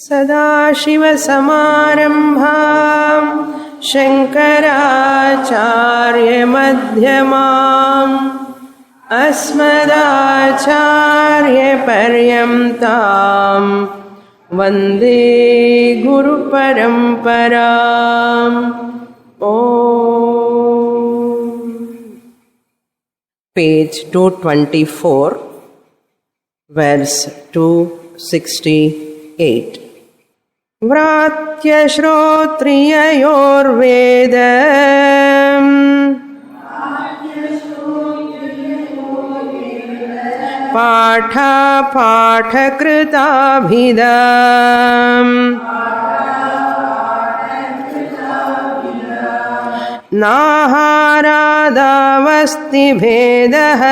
सदाशिवसमारम्भां शङ्कराचार्यमध्यमाम् अस्मदाचार्यपर्यन्तां वन्दे गुरुपरम्पराम्. Page 224, verse 268. व्रात्यश्रोत्रिययोर्वेद पाठकृताभिधा नाहारादावस्तिभेदः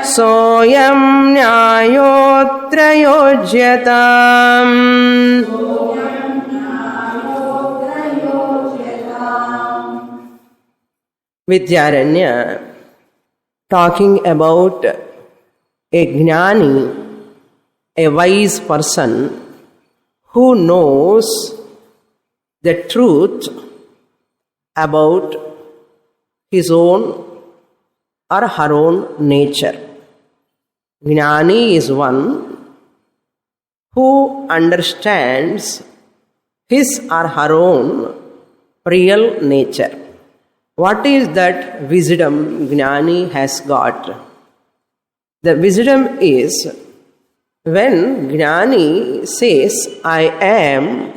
सोऽयं न्यायोऽत्र योज्यताम्. Vidyaranya, talking about a jnani, a wise person who knows the truth about his own or her own nature. Jnani is one who understands his or her own real nature. What is that wisdom Jnani has got? The wisdom is when Jnani says, I am,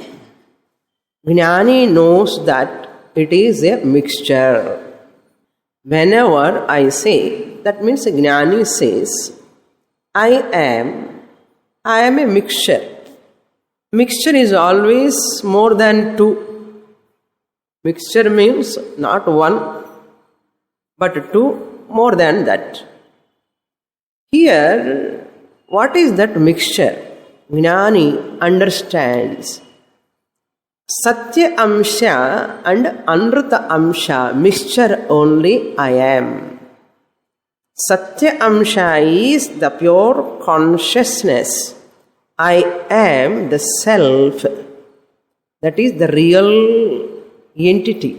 Jnani knows that it is a mixture. Whenever I say, that means Jnani says, I am a mixture. Mixture is always more than two. Mixture means not one, but two, more than that. Here, what is that mixture? Jnani understands Satya Amsha and Anruta Amsha, mixture only I am. Satya Amsha is the pure consciousness. I am the self. That is the real entity.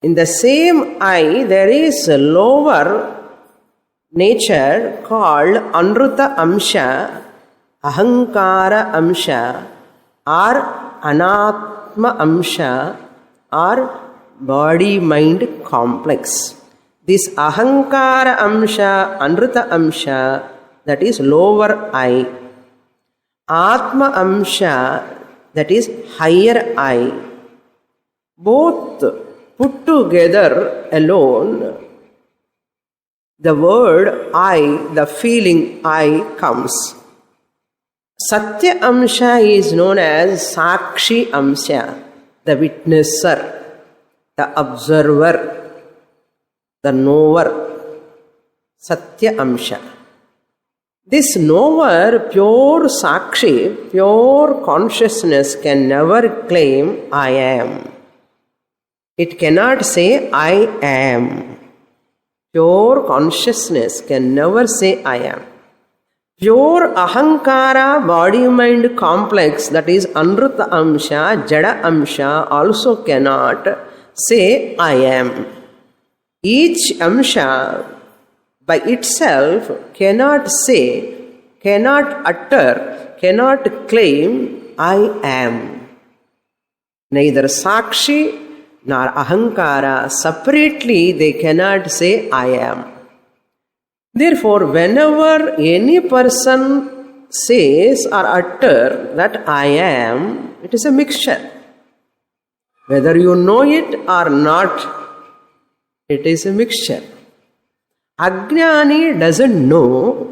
In the same I, there is a lower nature called Anruta Amsha, Ahankara Amsha, or Anatma Amsha, or body-mind complex. This Ahankara Amsha, Anruta Amsha, that is lower I. Atma Amsha, that is higher I. Both put together alone, the word I, the feeling I comes. Satya Amsha is known as Sakshi Amsha, the witnesser, the observer, the knower. Satya Amsha. This knower, pure Sakshi, pure consciousness can never claim I am. It cannot say I am. Pure consciousness can never say I am. Pure Ahankara body-mind complex, that is Anruta Amsha, Jada Amsha, also cannot say I am. Each Amsha by itself cannot say, cannot utter, cannot claim I am. Neither Sakshi nor Ahankara separately they cannot say I am. Therefore, whenever any person says or utter that I am, it is a mixture. Whether you know it or not, it is a mixture. Ajnani doesn't know,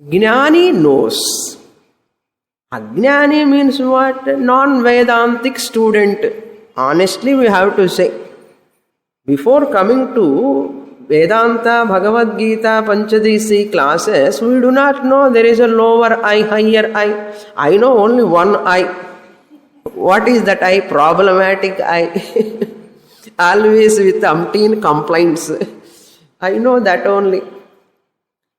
Jnani knows. Ajnani means what? Non-Vedantic student. Honestly, we have to say, before coming to Vedanta, Bhagavad Gita, Panchadesi classes, we do not know there is a lower I, higher I. I know only one I. What is that I? Problematic I. Always with umpteen complaints. I know that only.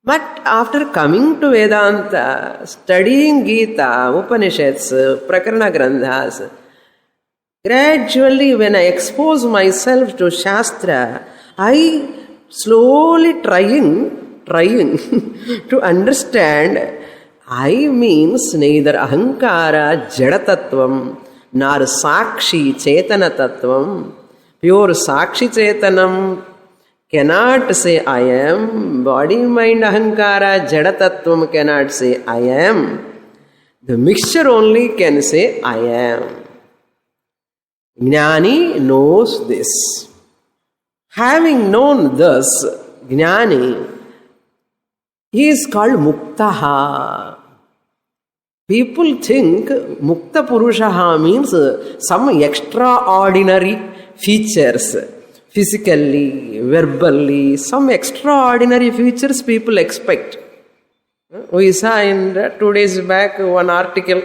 But after coming to Vedanta, studying Gita, Upanishads, Prakarana Grandhas, gradually when I expose myself to Shastra, I slowly trying to understand I means neither ahankara jadatattvam nor sakshi chetana tattvam. Pure sakshi chetanam cannot say I am. Body, mind, ahankara jadatattvam cannot say I am. The mixture only can say I am. Jnani knows this. Having known thus, Jnani, he is called Muktaha. People think Mukta Purushaha means some extraordinary features, physically, verbally, some extraordinary features people expect. We saw in 2 days back one article,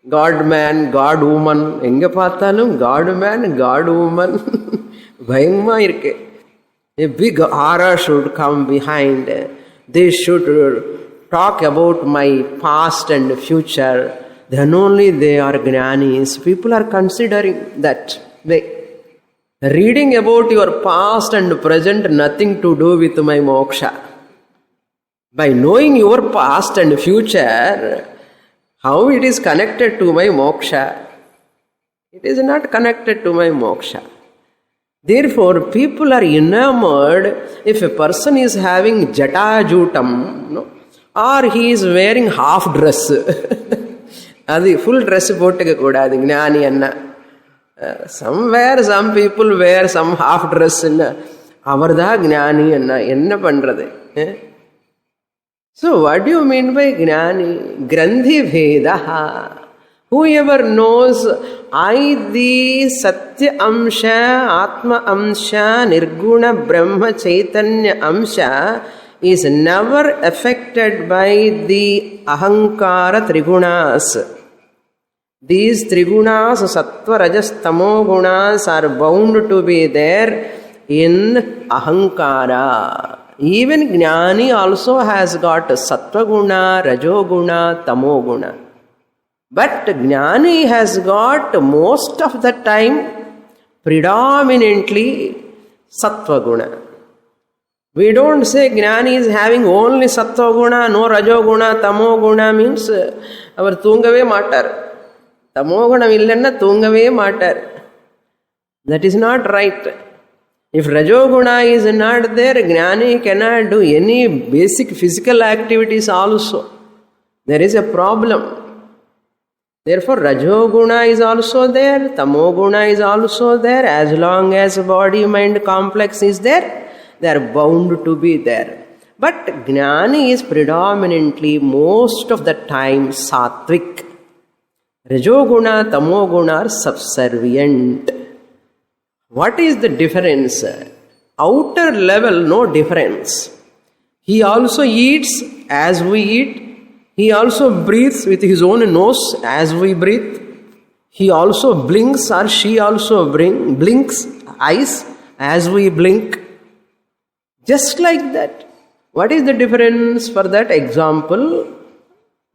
God man, God woman, enga paathalum God man, God woman, பயமா இருக்கு. A big aura should come behind. They should talk about my past and future. Then only they are jnanis. People are considering that way. Reading about your past and present, nothing to do with my moksha. By knowing your past and future, how it is connected to my moksha? It is not connected to my moksha. Therefore, people are enamored if a person is having jatajutam, no? Or he is wearing half dress. Adi full dress potukka koodadu gnani anna. Somewhere some people wear some half dress anna. Avarda gnani anna. Enna pandrathu? So what do you mean by gnani? Grandhi Vedaha. Whoever knows I, the Satya Amsha, Atma Amsha, Nirguna Brahma Chaitanya Amsha is never affected by the Ahankara Trigunas. These Trigunas, Sattva, Rajas, Tamo Gunas are bound to be there in Ahankara. Even Jnani also has got Sattva Guna, Rajo Guna, Tamo Guna. But Jnani has got most of the time predominantly Sattva Guna. We don't say Jnani is having only Sattva Guna, no Rajo Guna, Tamo Guna means our Tungave matter. Tamo Guna illanna Tungave matter. That is not right. If Rajo Guna is not there, Jnani cannot do any basic physical activities also. There is a problem. Therefore, Rajo Guna is also there, Tamo Guna is also there. As long as body-mind complex is there, they are bound to be there. But Jnani is predominantly, most of the time, Sattvic. Rajo Guna, Tamo Guna are subservient. What is the difference? Outer level, no difference. He also eats as we eat. He also breathes with his own nose as we breathe. He also blinks or she also blinks eyes as we blink. Just like that. What is the difference? For that example,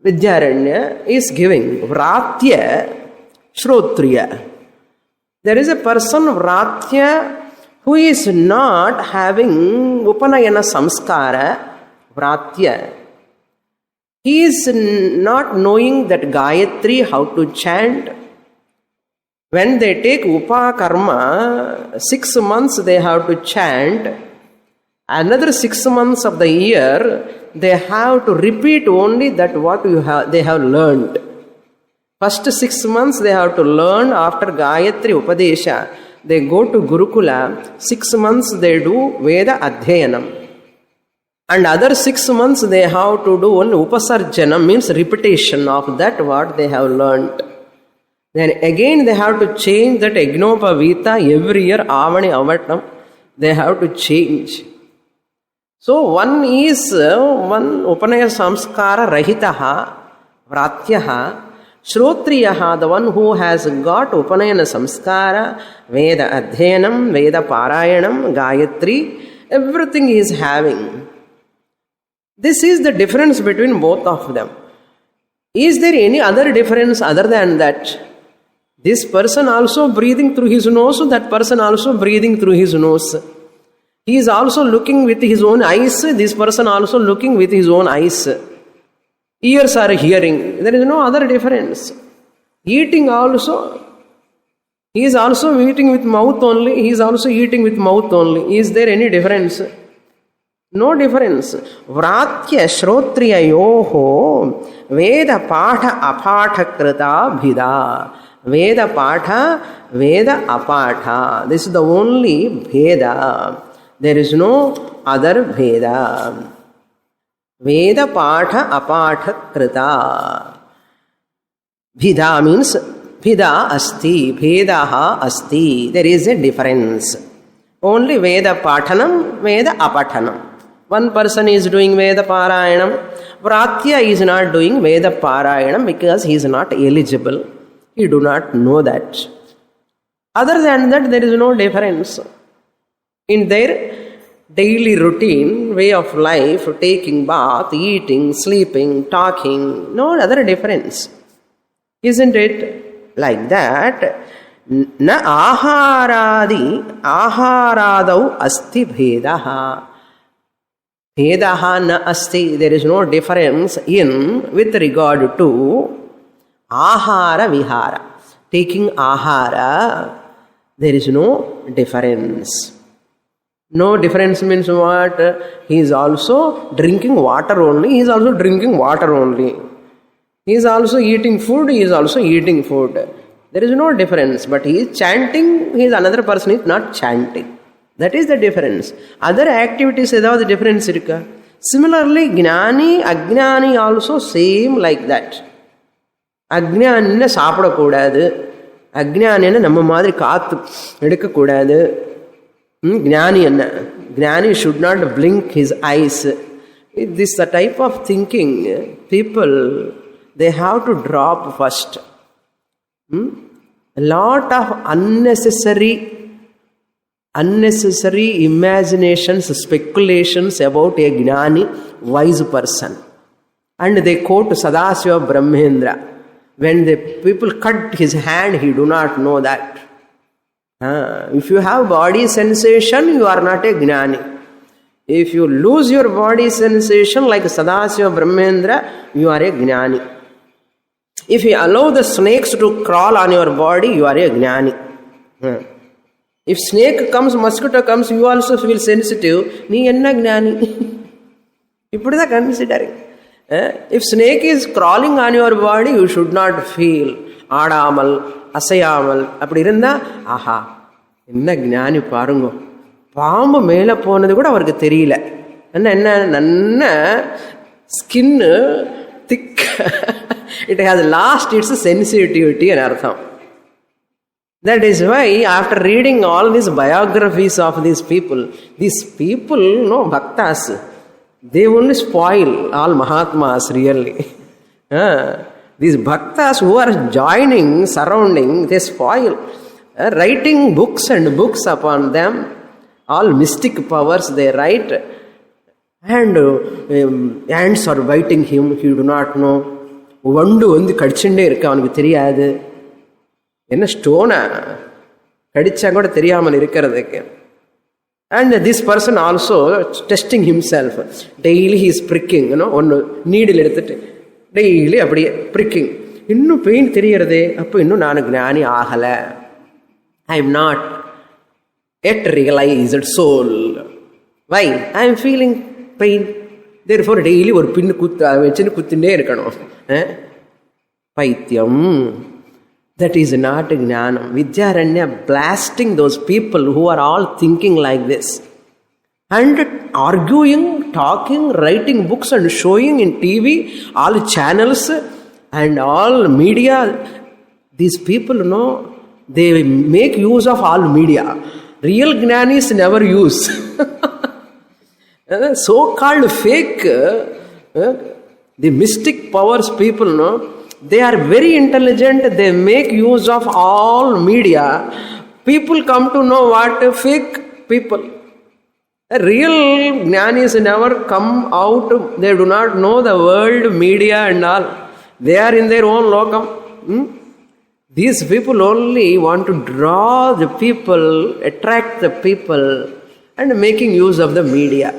Vidyaranya is giving Vratya, Shrotriya. There is a person, Vratya, who is not having Upanayana Samskara, Vratya. He is not knowing that Gayatri, how to chant. When they take Upakarma, 6 months they have to chant. Another 6 months of the year, they have to repeat only that what they have learned. First 6 months they have to learn after Gayatri Upadesha. They go to Gurukula. 6 months they do Veda Adhyayanam. And other 6 months they have to do only Upasarjanam, means repetition of that what they have learnt. Then again they have to change that Yagnopavita every year, Avani Avatam, they have to change. So one is one Upanaya Samskara Rahitaha, Vratyaha, Shrotriyaha, the one who has got Upanayana Samskara, Veda Adhyanam, Veda Parayanam, Gayatri, everything he is having. This is the difference between both of them. Is there any other difference other than that? This person also breathing through his nose, that person also breathing through his nose. He is also looking with his own eyes, this person also looking with his own eyes. Ears are hearing. There is no other difference. Eating also, he is also eating with mouth only, he is also eating with mouth only. Is there any difference? No difference. Vratya shrotriyayoho Veda Patha Apatha Krita Bhida. Veda Patha, Veda Apatha. This is the only Veda. There is no other Veda. Veda Patha Apatha Krita. Bhida means Bhida Asti. Bhedaha Asti. There is a difference. Only Veda Pathanam, Veda Apathanam. One person is doing Veda Parayanam. Vratya is not doing Veda Parayanam because he is not eligible. He do not know that. Other than that, there is no difference. In their daily routine, way of life, taking bath, eating, sleeping, talking, no other difference. Isn't it like that? Na aharadau asti bhedaha. Bhedaha na asti. There is no difference in with regard to ahara vihara. Taking ahara, there is no difference. No difference means what? He is also drinking water only. He is also drinking water only. He is also eating food. He is also eating food. There is no difference. But he is chanting. He is another person is not chanting. That is the difference. Other activities without the difference. Similarly, Gnani, Ajnani also same like that. Ajnanina சாப்பிட கூடாது. அஜ்ஞானின்னு நம்ம மாதிரி காத்து எடுக்க கூடாது. Gnani என்ன? Gnani should not blink his eyes. This the type of thinking people they have to drop first. A lot of unnecessary imaginations, speculations about a Gnani, wise person. And they quote Sadasiva Brahmendra. When the people cut his hand, he do not know that. If you have body sensation, you are not a Gnani. If you lose your body sensation like Sadasiva Brahmendra, you are a Gnani. If you allow the snakes to crawl on your body, you are a Gnani. If snake comes, mosquito comes, you also feel sensitive. Nee enna Gnani? Ippudu da considering. If snake is crawling on your body, you should not feel ஆடாமல் அசையாமல் அப்படி இருந்தா ஆஹா என்ன ஞானி பாருங்க, பாம்பு மேலே போனது கூட அவருக்கு தெரியல. என்ன நல்ல skin thick, it has last it's sensitivity and அர்த்தம். That is why after reading all these biographies of these people, no bhaktas, they only spoil all Mahatmas really. These bhaktas who are joining, surrounding, they spoil. Writing books and books upon them, all mystic powers they write, and ants are biting him, he do not know. வண்டு வந்து கடிச்சுட்டே இருக்கு, அவனுக்கு தெரியாது. என்ன ஸ்டோனா கடிச்சா கூட தெரியாமல் இருக்கிறதுக்கு. And this person also testing himself. Daily he is pricking, ஒன்று நீடில் எடுத்துட்டு டெய்லி அப்படியே pricking. இன்னும் பெயின் தெரியறதே, அப்போ இன்னும் நான் ஞானி ஆகலை. I am not yet realized soul. Why? I am feeling pain. Therefore daily ஒரு பின்னு வச்சுன்னு குத்திண்டே இருக்கணும். பைத்தியம். That is not Jnanam. Vidyaranya blasting those people who are all thinking like this and arguing, talking, writing books and showing in TV, all channels and all media. These people, they make use of all media. Real Jnanis never use. So-called fake, the mystic powers people, they are very intelligent, they make use of all media. People come to know what fake people. Real jnanis never come out. They do not know the world, media and all. They are in their own lokam. These people only want to draw the people, attract the people, and making use of the media.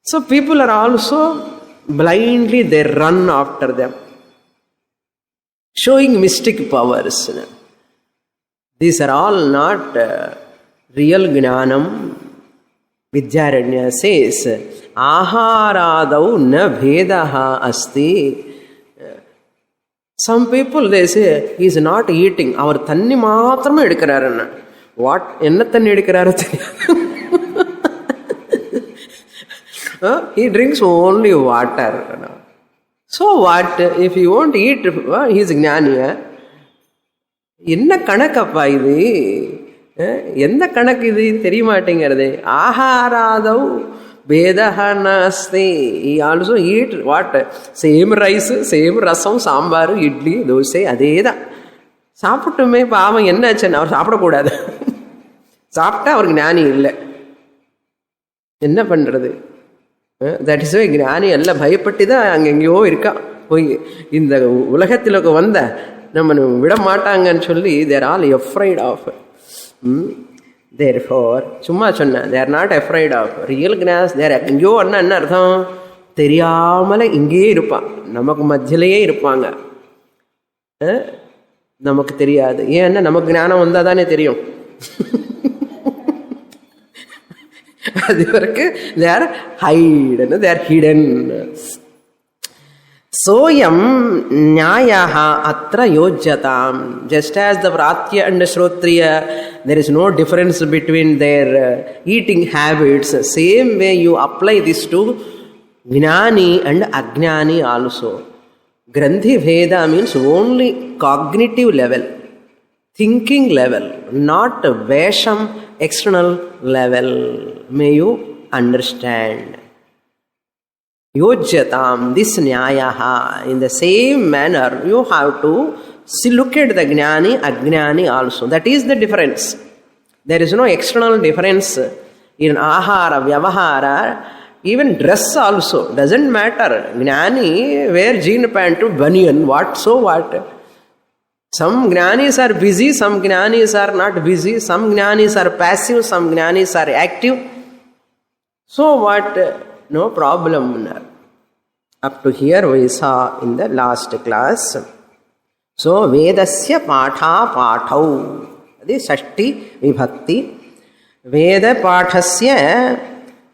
So people are also blindly, they run after them, showing mystic powers. These are all not real jnanam. Vidyaranya says, aharadau na bhedaha asti. Some people, they say, he is not eating. Our thanni maatrame edukkararana. What? Enna thanni edukkararo theriyadhu. He drinks only water. So what? If he won't eat, he is jnani. Enna kanakappa idu? Enna kanak idu theriyamaatengirade. Aharadau Vedaha nasti. He also eat what? Same rice, same rasam, sambar, idli, dosai, adeda. சாப்பிட்டுமே பாவம் என்ன ஆச்சுன்னு அவர் சாப்பிடக்கூடாது. சாப்பிட்டா அவருக்கு ஞானி இல்லை. என்ன பண்றது? தட் இஸ் வை ஞானி எல்லாம் பயப்பட்டு தான் அங்கெங்கேயோ இருக்கா. போய் இந்த உலகத்தில் வந்த நம்ம விட மாட்டாங்கன்னு சொல்லி தேர் ஆல் எஃப்ரைட் ஆஃப். Therefore, சும்மா சொன்ன, they are not afraid of real gnans. They are எங்கேயோ என்ன அர்த்தம்? தெரியாமல இங்கேயே இருப்பான், நமக்கு மத்தியிலேயே இருப்பாங்க, நமக்கு தெரியாது. ஏன்னா நமக்கு ஞானம் வந்தால் தானே தெரியும். அது வரைக்கும் they are hidden, they are hidden. Soyam nyayaha atra yojyatam. Just as the Pratya and Shrotriya, there is no difference between their eating habits. Same way you apply this to Jnani and Ajnani also. Grandhi Veda means only cognitive level, thinking level, not Vesham external level. May you understand. Yojyatam, this nyayaha. In the same manner, you have to look at the jnani, ajnani also. That is the difference. There is no external difference in ahara, vyavahara, even dress also. Doesn't matter. Jnani wear jean pant to banyan. What? So what? Some jnanis are busy, some jnanis are not busy, some jnanis are passive, some jnanis are active. So what? No problem. Up to here we saw in the last class. So Vedasya Patha Pathau. That is Shashti Vibhakti. Veda Pathasya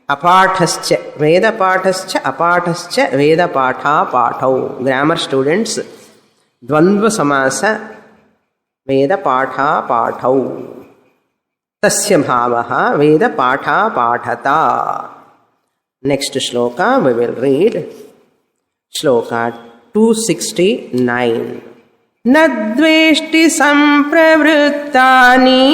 Apathascha. Veda Pathascha Apathascha Veda Patha Pathau. Grammar students, Dvandva Samasa Veda Patha Pathau. Tasya Bhavaha Veda Patha Pathata. Next shloka we will read. Shloka 269. Nadveshti sampravruttani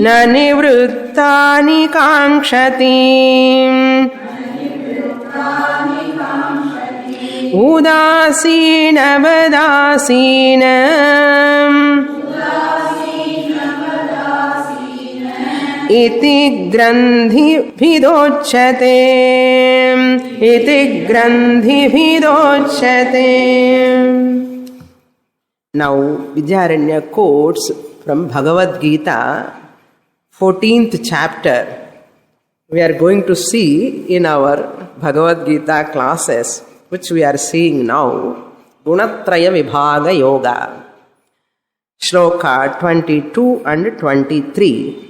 na nivruttani kankshati udasina vadasina iti grandhi bhidochate. Iti grandhi bhidochate. Now Vidyaranya quotes from Bhagavad Gita, 14th chapter. We are going to see in our Bhagavad Gita classes, which we are seeing now, Gunatraya Vibhaga Yoga. Shloka 22 and 23.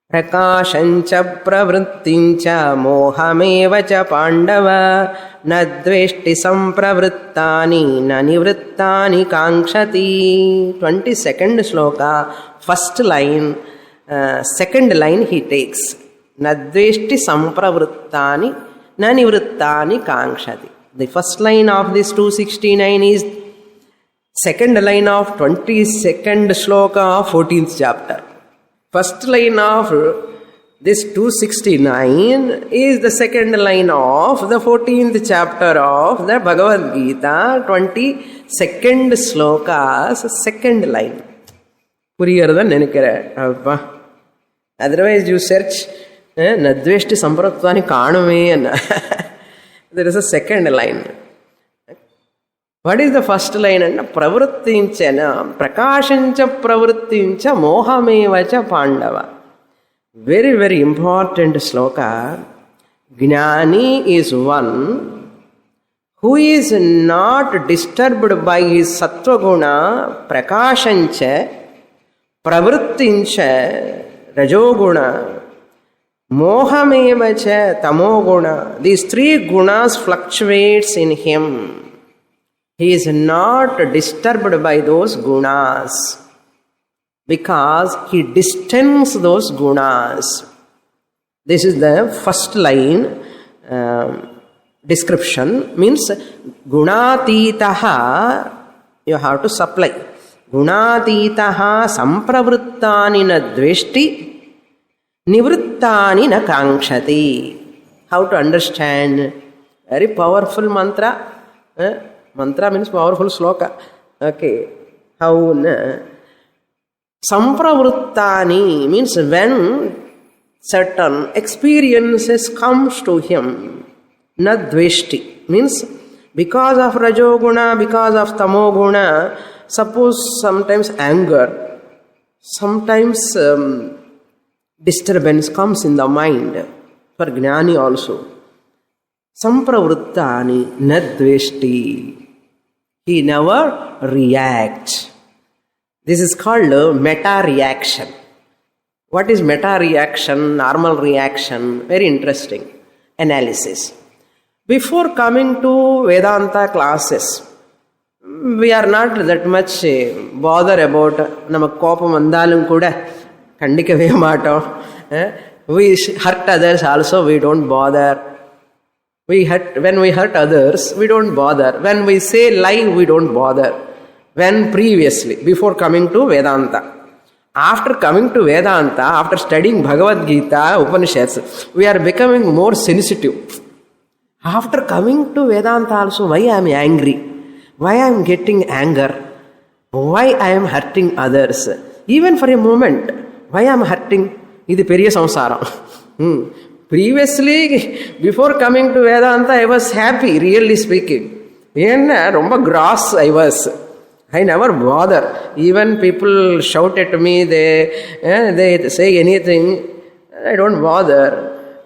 Prakashancha pravrittincha mohamevacha pandava nadveshti sampravrittani nanivrittani kankshati. 22nd shloka, first line, second line he takes. Nadveshti sampravrittani nanivrittani kankshati. The first line of this 269 is second line of 22nd shloka of 14th chapter. First line of this 269 is the second line of the 14th chapter of the Bhagavad Gita, 22nd sloka's second line. புரியறதான் நினைக்கிறேன். அப்பா, otherwise you search நத்வேஷ்டி சம்பிரத்வானி காணுமே என்ன. There is a second line. What is the first line? Pravrittincha prakashancha pravrittincha mohamevacha pandava. Very, very important sloka. Gnani is one who is not disturbed by his sattva guna, prakashancha, pravrittincha, rajoguna, mohamevacha, tamoguna. These three gunas fluctuates in him. He is not disturbed by those gunas because he distends those gunas. This is the first line description. Means gunatitaha, you have to supply. Gunatitaha sampravrittani na dveshti nivrittani na kankshati. How to understand? Very powerful mantra. Mantra means powerful sloka. Okay. How? Sampravrittani means when certain experiences comes to him, nadveshti means because of rajoguna, because of tamoguna, suppose sometimes anger, sometimes disturbance comes in the mind, for gnani also. Sampravrittani nadveshti. He never reacts. This is called meta-reaction. What is meta-reaction, normal reaction? Very interesting analysis. Before coming to Vedanta classes, we are not that much bother about namak kopam vandalum kuda kandikave maatom. We hurt others also, we don't bother. When we hurt others, we don't bother. When we say lie, we don't bother. When previously, before coming to Vedanta. After coming to Vedanta, after studying Bhagavad Gita, Upanishads, we are becoming more sensitive. After coming to Vedanta also, why I am angry? Why I am getting anger? Why I am hurting others? Even for a moment, why I am hurting? Idu periya samsaram. Previously, before coming to Vedanta, I was happy, really speaking. Romba gross I was. I never bother. Even people shout at me, they say anything, I don't bother.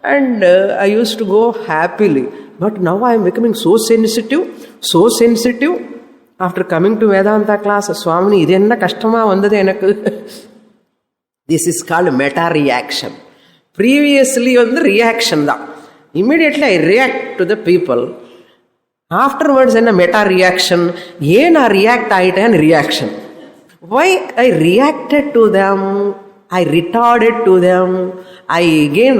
And I used to go happily. But now I am becoming so sensitive. After coming to Vedanta class, Swamini, idu enna kashtama vandadu enakku. This is called meta-reaction. Previously on the reaction da. Immediately I react to the people. Afterwards in a meta-reaction, yena react aiten reaction. Why I reacted to them, I retorted to them, I again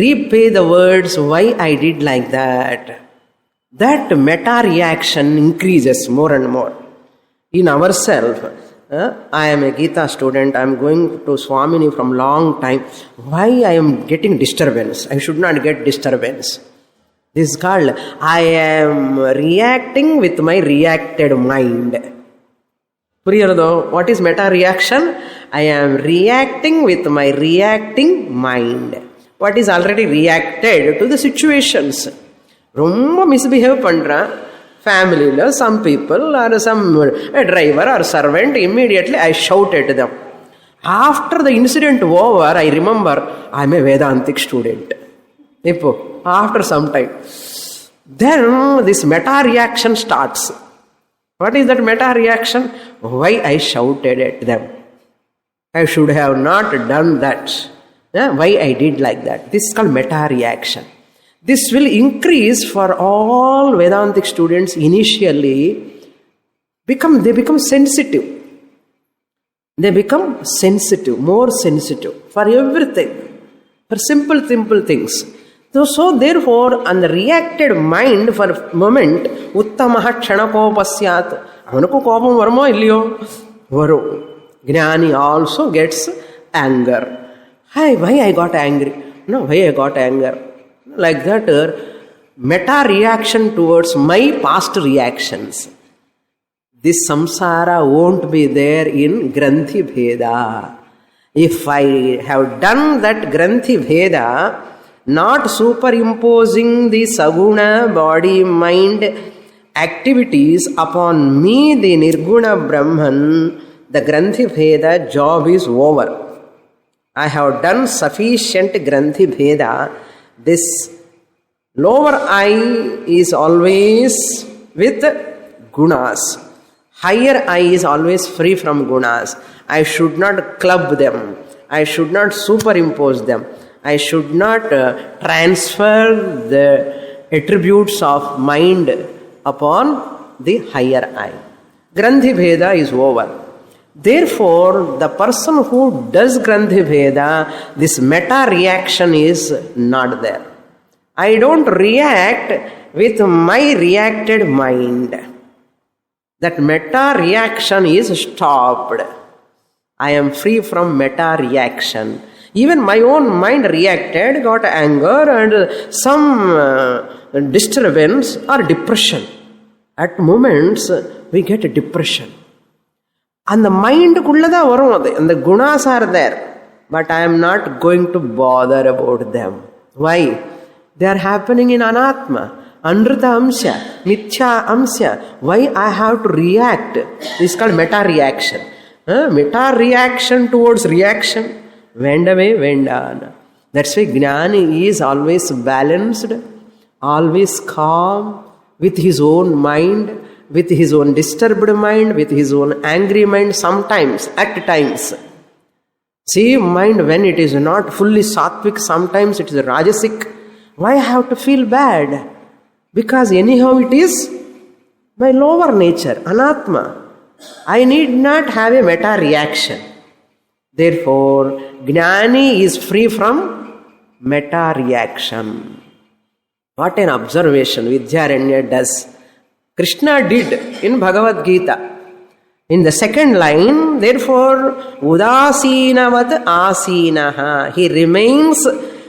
repay the words why I did like that. That meta-reaction increases more and more in ourselves. I am a Gita student, I am going to Swamini from long time. Why I am getting disturbance? I should not get disturbance. This is called, I am reacting with my reacted mind. Puriyarado? What is meta-reaction? I am reacting with my reacting mind. What is already reacted to the situations? Romba misbehave pandra. Family, some people or some driver or servant, immediately I shout at them. After the incident over, I remember I am a Vedantic student. After some time. Then this meta-reaction starts. What is that meta-reaction? Why I shouted at them? I should have not done that. Why I did like that? This is called meta-reaction. This will increase for all Vedantic students initially. They become sensitive. They become sensitive, more sensitive for everything, for simple things. So therefore, on the reacted mind for a moment, uttamaha kshanakopasyaat. Avanuku kopam varmo illiyo? Varu. Gnani also gets anger. Hi, why I got angry? No, why I got anger? Like that, meta-reaction towards my past reactions. this samsara won't be there in Granthi Bheda. If I have done that Granthi Bheda, not superimposing the Saguna body mind activities upon me, the Nirguna Brahman, the Granthi Bheda job is over. I have done sufficient Granthi Bheda. This lower I is always with gunas. Higher I is always free from gunas. I should not club them. I should not superimpose them. I should not transfer the attributes of mind upon the higher I. Granthi Bheda is over. Therefore, the person who does Granthi Bheda, this meta reaction is not there. I don't react with my reacted mind. That meta reaction is stopped. I am free from meta reaction. Even my own mind reacted, got anger and some disturbance or depression. At moments, we get depression. And the mind kullada varum, and the gunas are there. But I am not going to bother about them. Why? They are happening in anatma. Anrita amsya, mithya amsya. Why I have to react? This is called meta reaction. Meta reaction towards reaction. Vendame vendana. That's why Jnani is always balanced, always calm, with his own mind, with his own disturbed mind, with his own angry mind, sometimes, at times. See, mind when it is not fully sattvic, sometimes it is rajasic. Why I have to feel bad? Because anyhow it is my lower nature, anatma. I need not have a meta reaction. Therefore, Jnani is free from meta reaction. What an observation Vidyaranya does. Krishna did in Bhagavad Gita. In the second line, therefore, Udasinavat Asinaha. He remains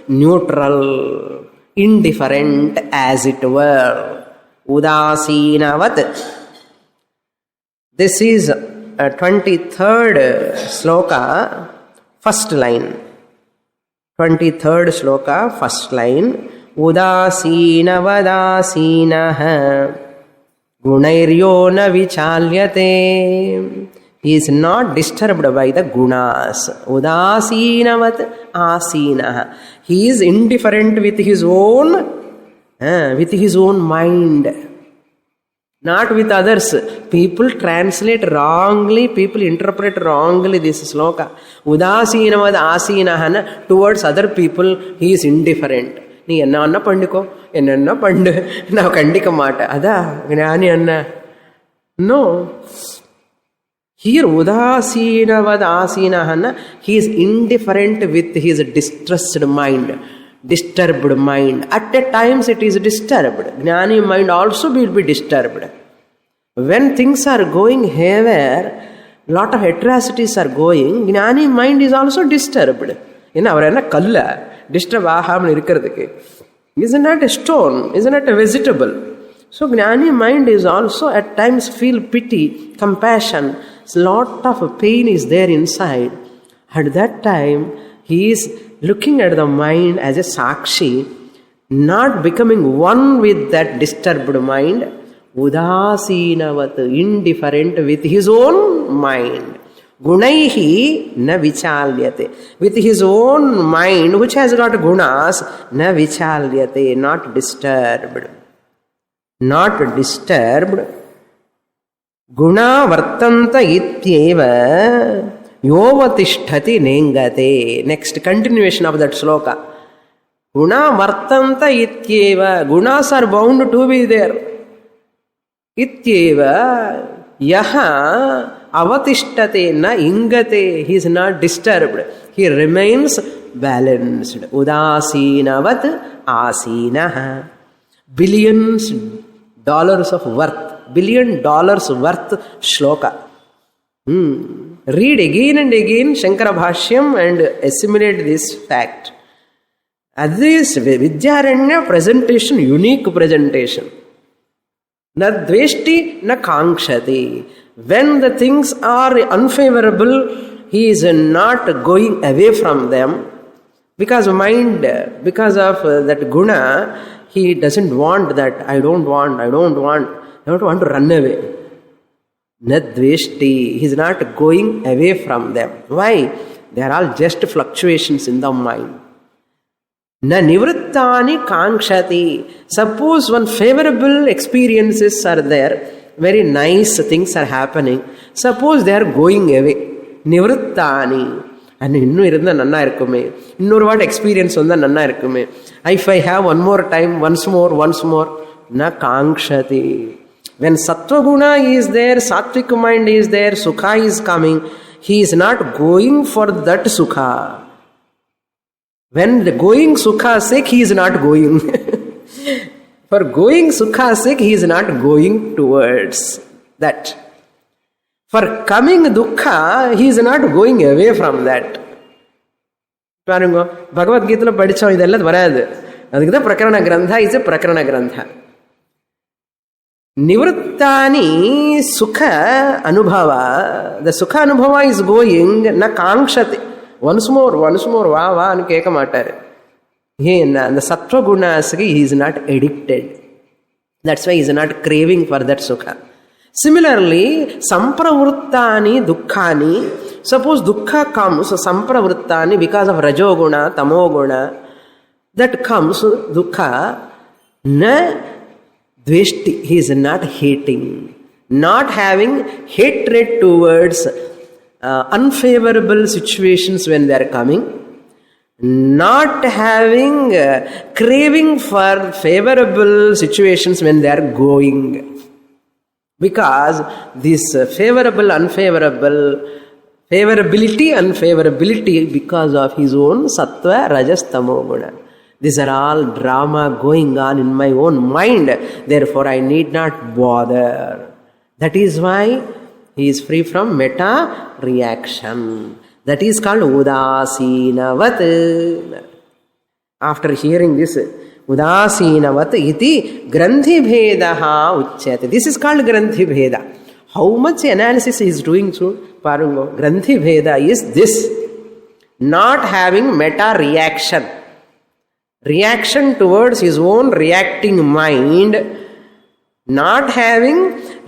neutral, indifferent as it were. Udasinavat. This is 23rd sloka, first line. 23rd sloka, first line. Udasinavadasinaha gunairyo na vichalyate. He is not disturbed by the gunas. Udasinavat asinaha. He is indifferent with his own mind. Not with others. People translate wrongly, people interpret wrongly this sloka. Udasinavad asinahana, towards other people, he is indifferent. Nee enna anna pandiko, enna pandu, na kandika mata. Ada, gnani anna. No. Here, udasinavad asinahana, he is indifferent with his distressed mind. Disturbed mind. At times it is disturbed. Jnani mind also will be disturbed. When things are going haywire, lot of atrocities are going, Jnani mind is also disturbed. Kalla, disturb aham irukradhukku. Isn't that a stone? Isn't that a vegetable? So Jnani mind is also at times feel pity, compassion. Lot of pain is there inside. At that time, he is looking at the mind as a sakshi, not becoming one with that disturbed mind, udasinavat, indifferent with his own mind. Gunaihi na vichalyate. With his own mind, which has got gunas, na vichalyate, not disturbed. Not disturbed. Guna vartanta ityeva. Yovatishtati nengate. Next continuation of that sloka. Guna vartanta ityeva. Gunas are bound to be there. Ityeva yaha avatishtate na ingate. He is not disturbed. He remains balanced. Udasinavat asinaha. Billions dollars of worth. $1 billion worth shloka. Read again and again Shankara Bhashyam and assimilate this fact. This Vidyaranya presentation, unique presentation. Na dveshti na kankshati. When the things are unfavorable, he is not going away from them. Because mind, because of that guna, he doesn't want that. I don't want to run away. Na dveshti. He is not going away from them. Why? They are all just fluctuations in the mind. Na nivrittani kankshati. Suppose one favorable experiences are there, very nice things are happening. Suppose they are going away. Nivrittani. And இன்னும் இருந்தா நன்னா இருக்குமே, இன்னொரு what experience வந்தா நன்னா இருக்குமே, if I have one more time, once more, na kankshati. When sattva guna is there, sattvic mind is there, sukha is coming, he is not going for that sukha. When the going sukha sake, he is not going. For going sukha sake, he is not going towards that. For coming dukkha, he is not going away from that. பாருங்க, பகவத்கீதையில படிச்சோம், இதெல்லாம் வராது. அதுக்குதான் பிரகரண கிரந்தா is பிரகரண கிரந்தா. நிவృత్తాని சுக அனுபவ. The சுக அனுபவ is going, na காங்ஷதி. Once more, வா வான்னு கேட்க மாட்டாரு. ஏன்னா அந்த சத்வ குணாஸுக்கு he is not addicted. That's why he is not craving for that sukha. Similarly, sampravruttani dukkhani. Suppose dukkha comes, sampravruttani, because of rajoguna, tamoguna, that comes dukkha, na dveshti. He is not hating, not having hatred towards unfavorable situations when they are coming, not having craving for favorable situations when they are going. Because this unfavorability because of his own sattva, rajas, tamo guna. These are all drama going on in my own mind. Therefore, I need not bother. That is why he is free from meta reaction. That is called udasinavat. After hearing this, udasinavat iti granthi bhedaha uchyate. This is called granthi bheda. How much analysis he is doing through Parungo? Granthi bheda is this: not having meta reaction. Reaction towards his own reacting mind. Not having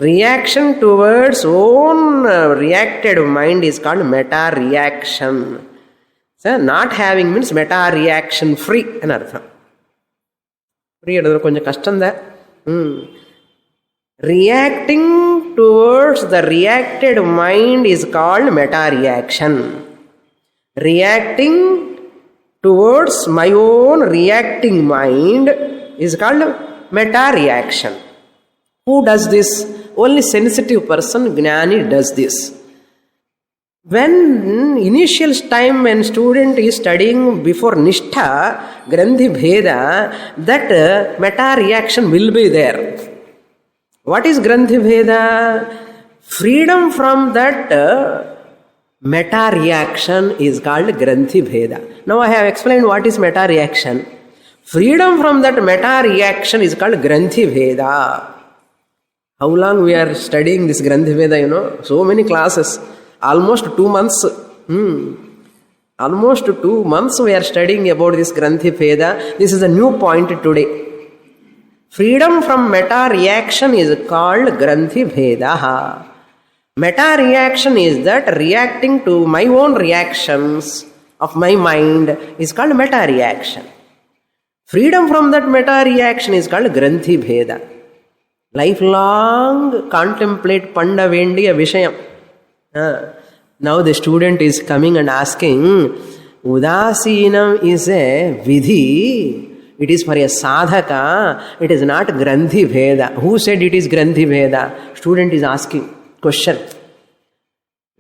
reaction towards own reacted mind is called meta reaction. So, not having means meta reaction free. Anartham. கொஞ்சம் கஷ்டம் தான். Reacting towards the reacted mind is called meta reaction. Reacting towards my own reacting mind is called meta reaction. Who does this? Only sensitive person, Gnani, does this. When initial time when student is studying before Nishtha, Granthi Bheda, that meta reaction will be there. What is Granthi Bheda? Freedom from that meta reaction is called Granthi Bheda. Now I have explained what is meta reaction. Freedom from that meta reaction is called Granthi Bheda. How long we are studying this Granthi Bheda, so many classes. Almost 2 months. Almost 2 months we are studying about this Granthi Bheda. This is a new point today. Freedom from meta reaction is called Granthi Bheda. Meta reaction is that reacting to my own reactions of my mind is called meta reaction. Freedom from that meta reaction is called Granthi Bheda. Lifelong contemplate panda vendiya vishayam. Now the student is coming and asking, Udasinam is a vidhi, it is for a sadhaka, it is not Granthi Bheda. Who said it is Granthi Bheda? Student is asking question.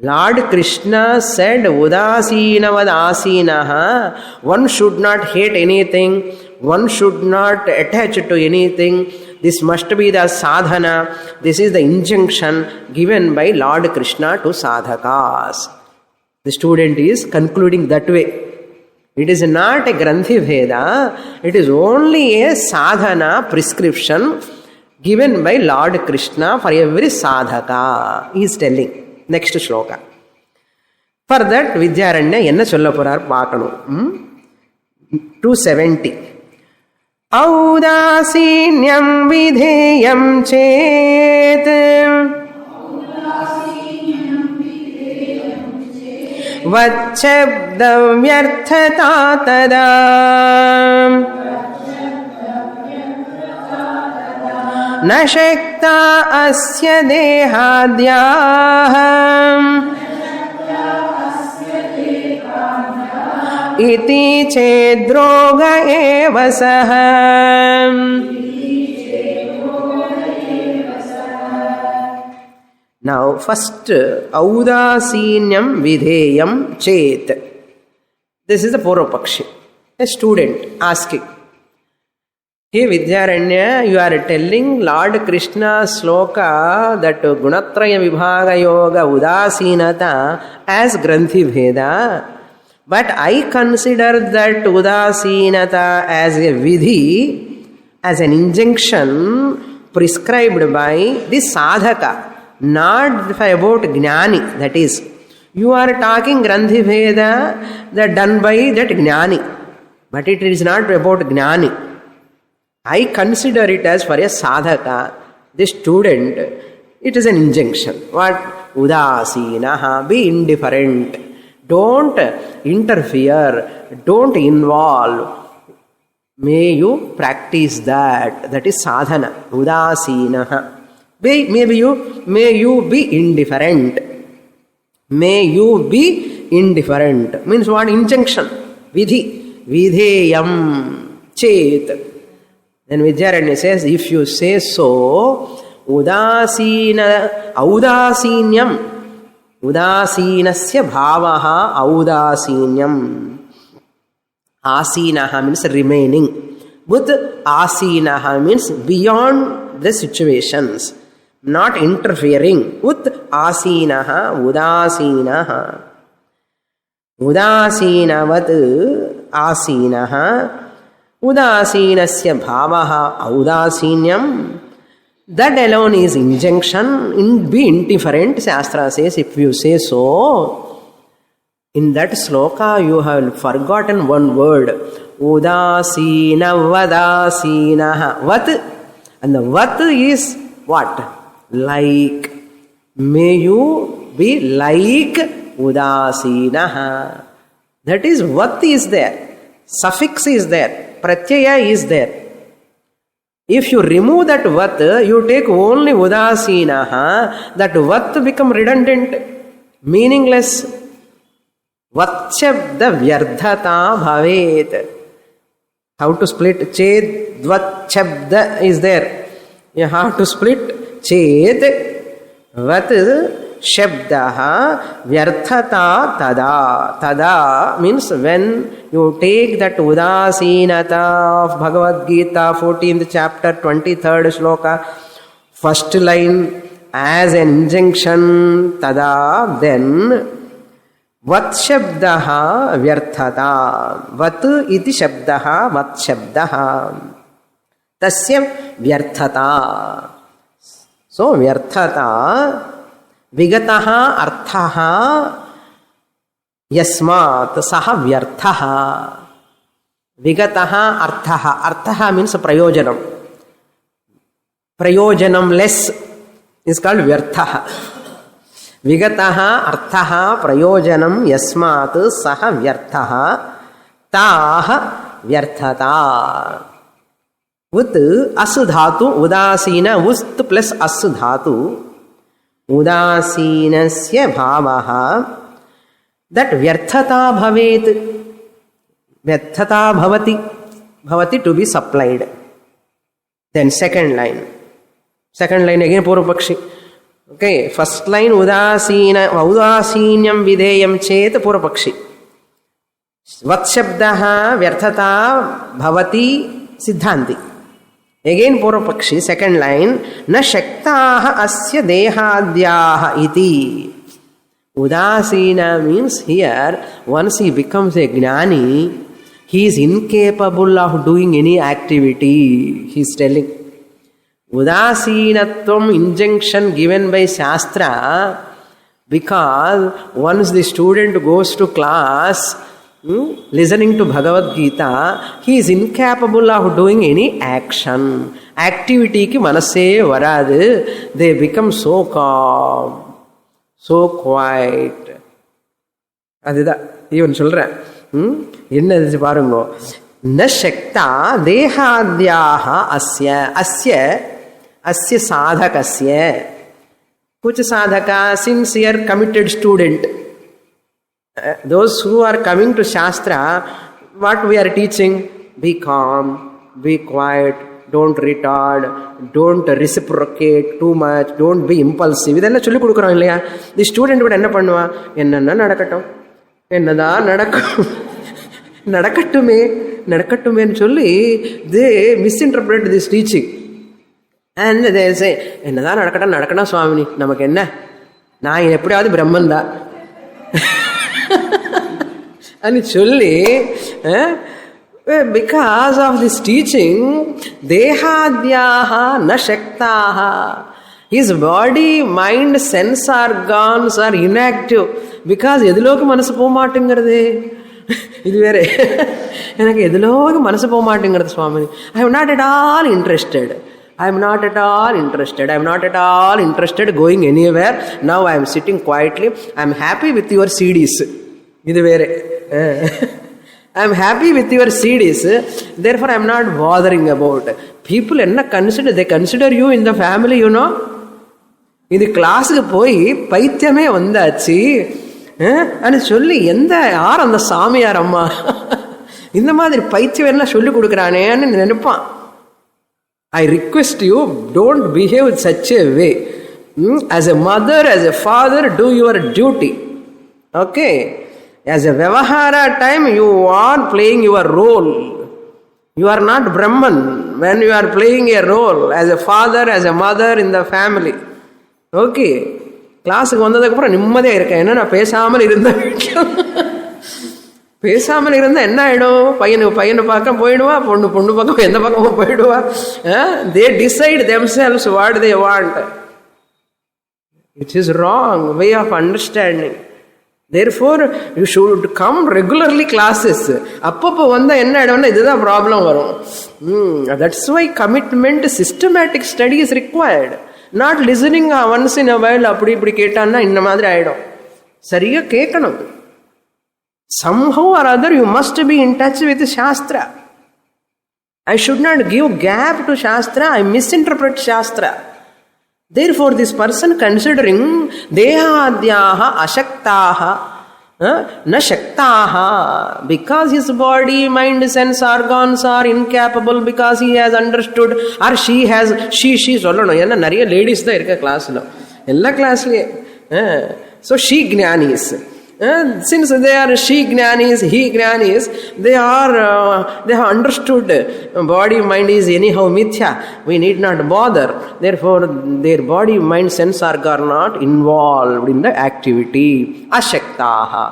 Lord Krishna said Udasinavad asinaha, one should not hate anything, one should not attach to anything. This must be the sadhana. This is the injunction given by Lord Krishna to sadhakas. The student is concluding that way. It is not a Granthi Bheda. It is only a sadhana prescription given by Lord Krishna for every sadhaka. He is telling. Next shloka. For that, Vidyaranya enna solla porar paakanu. 270. Audasinyam vidheyam chet vachabdam vyarthata tada na shakta asya dehadyaham iti chedroga eva saha. Now, first, audasinyam vidheyam chet. This is the Purvapakshi, a student asking. Hey Vidyaranya, you are telling Lord Krishna's sloka that Gunatraya Vibhaga Yoga Udasinata as Granthi Bheda. But I consider that Udasinata as a vidhi, as an injunction prescribed by the sadhaka, not about jnani. That is, you are talking Granthi Bheda that done by that jnani, but it is not about jnani. I consider it as for a sadhaka, the student, it is an injunction. What? Udasinaha, be indifferent. Don't interfere. Don't involve. May you practice that. That is sadhana. Udasinaha. May you be indifferent. May you be indifferent. Means what? Injunction. Vidhi. Vidheyam. Chet. Then Vidyaranya says, if you say so, audasinyam. Udasinasya bhavaha audasinyam. Asinaha means remaining. With asinaha means beyond the situations. Not interfering. With asinaha, udasinaha. Udasinavat asinaha. Udasinasya bhavaha audasinyam. That alone is injunction. Be indifferent, Shastra says, if you say so. In that sloka, you have forgotten one word. Udasina vadasinaha. Vat. And the vat is what? Like. May you be like udasinaha. That is, vat is there. Suffix is there. Pratyaya is there. If you remove that vat, you take only udasinaha, that vat become redundant, meaningless. Vachabda vyardhata bhavet. How to split? Ched vachabda is there. You have to split ched vat shabdaha vyarthata tada. Tada means when you take that udasinata of Bhagavad Gita, 14th chapter, 23rd shloka, first line as an injunction, tada, then vat shabdaha vyarthata. Vat iti shabdaha, vat shabdaha. Tasya vyarthata. So vyarthata. Vigataha arthaha yasmat saha vyarthaha. Vigataha arthaha. Arthaha means prayojanam. Prayojanam less is called vyarthaha. Vigataha arthaha prayojanam yasmat saha vyarthaha taha vyarthata. With asudhatu udasina ust plus asudhatu. Udasinasya bhavaha. That vyarthata bhavet. Vyarthata bhavati. Bhavati to be supplied. Then second line. Second line again Purvapakshi. Okay, first line udasinyam vidheyam chet Purvapakshi. Vatshabdaha vyarthata bhavati siddhanti. Again Purvapakshi, second line, na shaktaha asya dehadyaha iti. Udasina means here, once he becomes a jnani, he is incapable of doing any activity. He is telling. Udasinatvam injunction given by Shastra, because once the student goes to class, listening to Bhagavad Gita, he is incapable of doing any action. Activity ki manase varadu. They become so calm, so quiet. Adida, even children. Enna parungo. Na shakta dehadyaha asya sadhakasya. Kuch sadhaka, sincere, committed student. Those who are coming to Shastra, what we are teaching? Be calm, be quiet, don't retard, don't reciprocate too much, don't be impulsive. Idella solli kudukurom illaya. The student would enna pannuva? Enna nadakattum, ennada nadakattume nu solli they misinterpret this teaching. And they say, ennada nadakana swamini, namakku enna, நான் எப்படியாவது பிரம்மன் தான் and சொல்லி, because of this teaching, dehadyaha na shaktaha, his body, mind, sense organs are inactive. Because எதிலோக்கு மனசு போக மாட்டேங்கிறது, இது வேற, எனக்கு எதிலோக்கு மனசு போக மாட்டேங்கிறது சுவாமி. I am not at all interested. I am not at all interested. I am not at all interested going anywhere. Now I am sitting quietly. I am happy with your CDs. இது வேற. I am happy with your CDs. Therefore I am not bothering about. People enna consider, they consider you in the family, you know. இது கிளாஸுக்கு போய் பைத்தியமே வந்தாச்சு అని சொல்லி யார் அந்த சாமியார் அம்மா இந்த மாதிரி பைத்தியம் எல்லாம் சொல்லி கொடுக்குறானேன்னு நினைப்பான். I request you, don't behave in such a way. As a mother, as a father, do your duty. Okay? As a Vyavahara time, you are playing your role. You are not Brahman when you are playing a role as a father, as a mother in the family. Okay? கிளாஸுக்கு வந்ததுக்கு அப்புறம் நிம்மதியாக இருக்கேன். என்ன நான் பேசாமல் இருந்தேன், பேசாமல் இருந்தால் என்ன ஆகிடும்? பையனை பார்க்க போயிடுவா, பொண்ணு பக்கம் எந்த பக்கமும் போயிடுவா. They decide themselves what they want. It is wrong way of understanding. Therefore you should come regularly classes. அப்பப்போ வந்தால் என்ன ஆகிடும்னா இதுதான் ப்ராப்ளம் வரும். That's why commitment, systematic study is required. Not listening once in a while அப்படி இப்படி கேட்டான்னா இந்த மாதிரி ஆகிடும். சரியா கேட்கணும். Somehow or other you must be in touch with Shastra. I should not give gap to Shastra. I misinterpret Shastra. Therefore this person considering dehadyaha ashaktaha na shaktaha, because his body, mind, sense organs are incapable, because he has understood or she சொல்லணும். ஏன்னா நிறைய ladies தான் இருக்க கிளாஸ்ல, எல்லா கிளாஸ்லயே. So she jnanis. Since they are she jnanis, he jnanis, they have understood body mind is anyhow mithya, we need not bother. Therefore their body mind sense organ are not involved in the activity. Ashaktaha.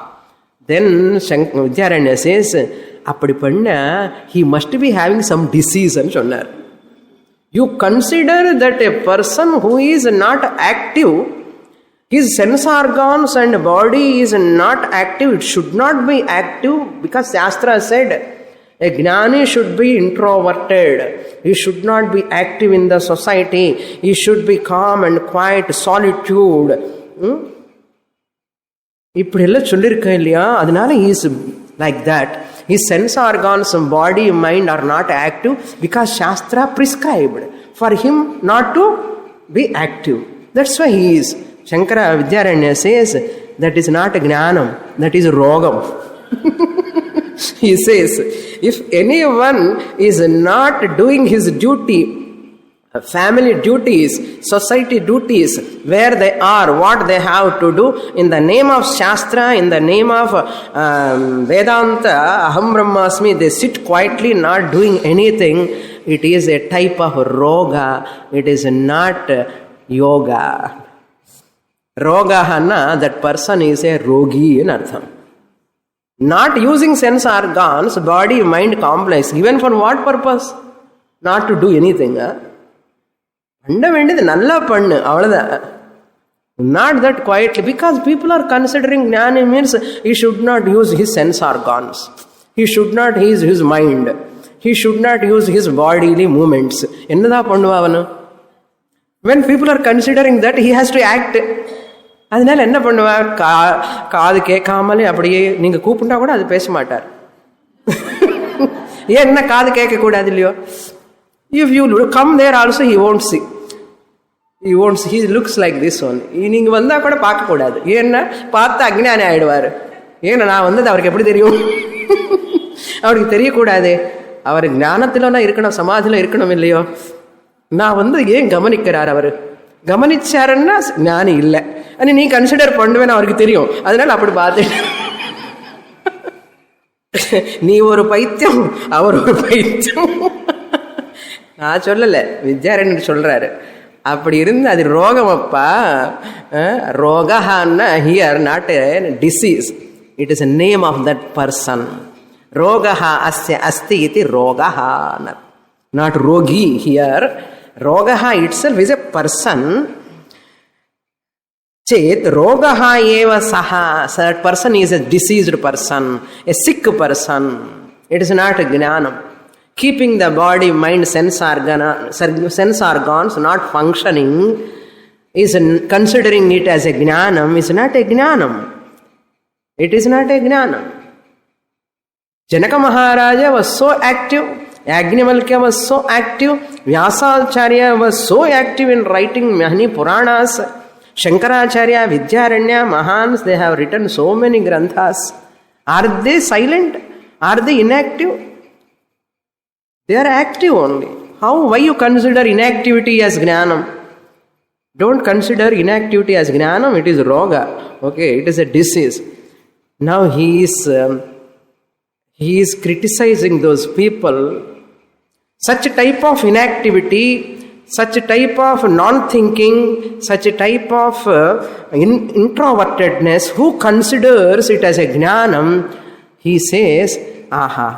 Then Vidyaranya says, அப்படி பண்ண he must be having some disease ன்னு சொன்னார். You consider that a person who is not active, his sense organs and body is not active, it should not be active, because Shastra said a Jnani should be introverted, he should not be active in the society, he should be calm and quiet, solitude. இப்படியெல்லாம் சொல்லியிருக்கேன் இல்லையா, அதனால he is like that. His sense organs and body mind are not active because Shastra prescribed for him not to be active. That's why he is. Shankara Vidyaranya says that is not Jnanam, that is Rogam. He says, if anyone is not doing his duty, family duties, society duties, where they are, what they have to do, in the name of Shastra, in the name of Vedanta, Aham Brahmasmi, they sit quietly not doing anything, it is a type of Roga, it is not Yoga. Rogahana, that person is a Rogi in Artham. Not using sense organs, body, mind complex, given for what purpose? Not to do anything. பண்ண வேண்டியது நல்லா பண்ணு, அவ்வளோதான். Not that quietly, because people are considering Jnani means he should not use his sense organs, he should not use his mind, he should not use his bodily movements. என்னதா பண்ணுவா அவனு? When people are considering that, he has to act. அதனால என்ன பண்ணுவா? காது கேட்காமலே அப்படியே நீங்க கூப்பிட்டா கூட அது பேச மாட்டார். ஏன் என்ன காது கேட்க கூடாது இல்லையோ? If you come there also, he won't see. He looks like this one. நீங்க வந்தா கூட பார்க்க கூடாது. ஏன்னா பார்த்து அக்ஞானி ஆயிடுவாரு. ஏன்னா நான் வந்தது அவருக்கு எப்படி தெரியும்? அவருக்கு தெரியக்கூடாது. அவர் ஞானத்தில இருக்கணும், சமாதியில் இருக்கணும் இல்லையோ? நான் வந்து ஏன் கவனிக்கிறார்? அவரு கவனிச்சாருன்னா ஞானி இல்லை. நீ கன்சிடர் பண்ணுவேன்னு அவருக்கு தெரியும். அதனால அப்படி பார்த்து நீ ஒரு பைத்தியம், அவர் ஒரு பைத்தியம். நான் சொல்லல, வித்யாரண்யர் சொல்றாரு. அப்படி இருந்து அது ரோகம் அப்பா. ரோகஹான்னா here not a disease, it is a name of that person. ரோகஹா அஸ்ய அஸ்தி இதி ரோகஹா, நாட் ரோகி ஹியர். ரோகஹா இட்செல்ஃப் இஸ் எ பர்சன். சேத் ரோகஹா ஏவ சஹா, that person is a diseased person, a sick person. It is not a gnanam. Keeping the body, mind, sense organs not functioning is considering it as a gnanam, is not a gnanam. It is not a gnanam. Janaka Maharaja was so active, Yajnavalkya was so active, Vyasacharya was so active in writing many Puranas, Shankaracharya, Vidyaranya, Mahans, they have written so many granthas. Are they silent? Are they inactive? They are active only. How? Why you consider inactivity as gnanam? Don't consider inactivity as gnanam. It is roga. Okay, it is a disease. Now he is criticizing those people. Such a type of inactivity, such a type of non-thinking, such a type of introvertedness, who considers it as a gnanam, he says, aha,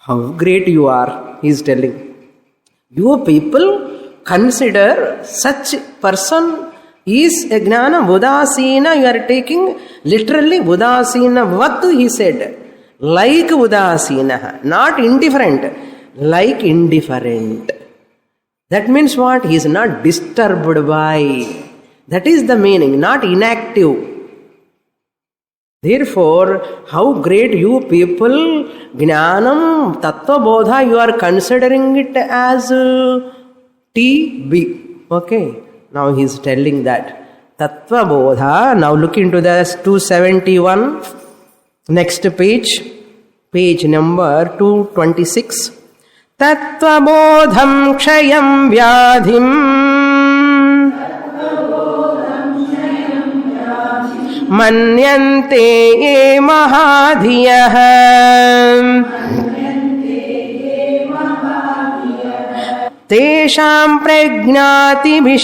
how great you are, he is telling. You people consider such person is a gnana udasina, you are taking literally udasina vat, he said. Like udasina, not indifferent, like indifferent. That means what? He is not disturbed by. That is the meaning, not inactive. Therefore, how great you people, Gnanam, Tattva Bodha, you are considering it as TB. Okay, now he is telling that. Tattva Bodha, now look into the 271, next page number 226. Tattva Bodham Kshayam Vyadhim मन्यन्ते ये महाधियः तेषां प्रज्ञातिविशदाम्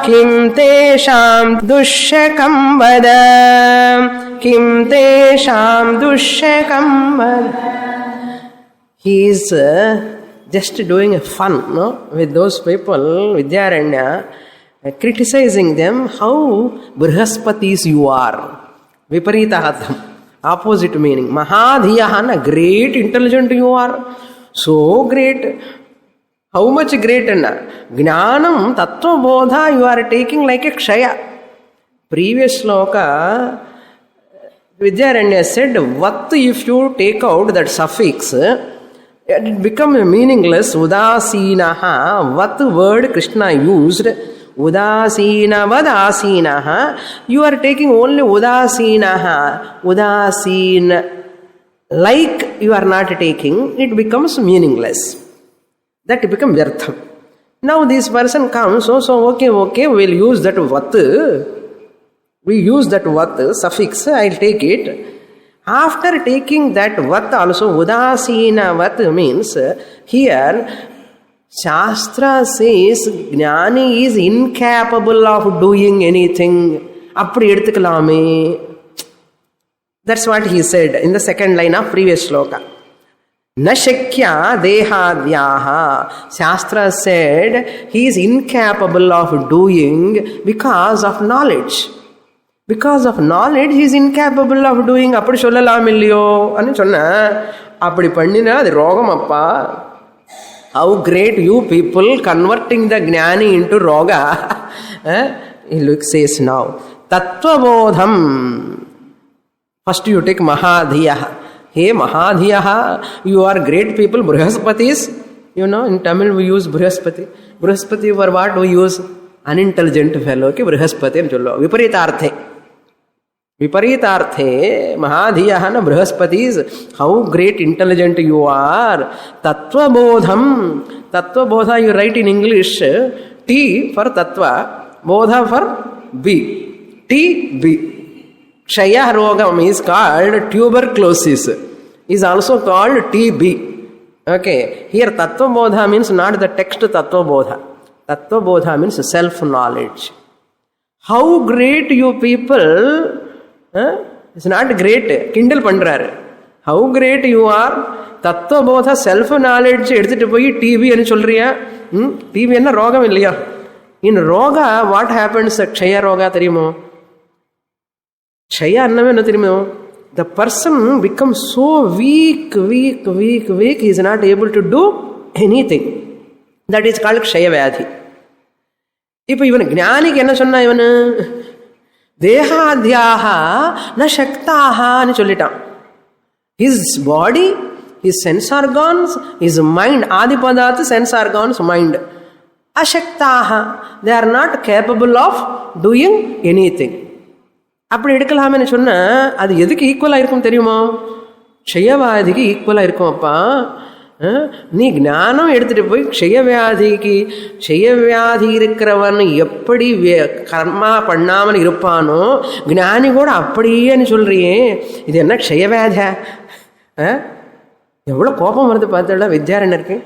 किं तेषां दुष्यकं वद, किं तेषां दुष्यकं वद. He is just doing a fun, no, with those people, Vidyaranya, criticizing them, how Brihaspatis you are. Viparitahatam, opposite meaning. Mahadhiyahana, great intelligent you are. So great. How much great? Gnanam, Tattva Bodha, you are taking like a Kshaya. Previous sloka, Vidyaranya said, Vat, if you take out that suffix, it becomes meaningless. Udasinaha, what word Krishna used? Udasina vadasinaha. You are taking only udasinaha. Udasina, like you are not taking, it becomes meaningless. That becomes vyartham. Now this person comes, so okay, we'll use that vat. We use that vat suffix, I'll take it. After taking that vat also, udasina vat means, here Shastra says Jnani is incapable of doing anything. Appadi edutukalame. That's what he said in the second line of previous sloka. Na shakya dehadyaha. Shastra said he is incapable of doing because of knowledge. Because of knowledge he is incapable of doing. அப்படி சொல்லலாம் இல்லையோ அன்னு சொன்ன. அப்படி பண்ணினா அது ரோகம் அப்பா. How great you people converting the gnani into roga. He says now. Tattvabodham. First you take Mahadhiyaha. Hey Mahadhiyaha, you are great people, Brihaspatis. You know, in Tamil we use Brihaspati. Brihaspati for what we use? Unintelligent fellow. Okay, Brihaspati am chollo. Viparitarthe. Viparitarthe, Mahadhiyaha na Brihaspati's. How great intelligent you are. Tattvabodham. Tattvabodha you write in English. T for Tattva. Bodha for B. T, B. Kshaya Rogam is called tuberculosis. Is also called TB. Okay. Here Tattvabodha means not the text Tattvabodha. Tattvabodha means self-knowledge. How great you people... It's not great. Kindle pandrar. How great you are. Tattvabodha self-knowledge எடுத்துட்டு போய் DP ன்னு சொல்றியா? DP என்ன ரோகம் இல்லையா? In roga what happens? Kshaya roga தெரியுமோ? Kshaya anname என்ன தெரியுமோ? The person becomes so weak, he is not able to do anything. That is called Kshaya Vyadhi. இப்போ இவன் ஞானிக்கு என்ன சொன்னா இவனு? தேகாத்யாஹா ந சக்தாஹான்னு சொல்லிட்டான். His body, his sense organs, his mind, ஆதிபதாத் sense organs, mind. Ashaktaha, they are not capable of doing anything. அப்படி எடுக்கலாமே சொன்ன அது எதுக்கு ஈக்குவலா இருக்கும் தெரியுமோ? க்ஷயவாதிக்கு ஈக்குவலா இருக்கும் அப்பா. நீ ஞானம் எடுத்துட்டு போய் க்ஷயவியாதி இருக்கிறவன் எப்படி கர்மா பண்ணாமல் இருப்பானோ ஞானி கூட அப்படியே சொல்றியே, இது என்ன க்ஷயவியாதியா? எவ்வளோ கோபம் வருது பார்த்தா வித்யாரண்யருக்கு.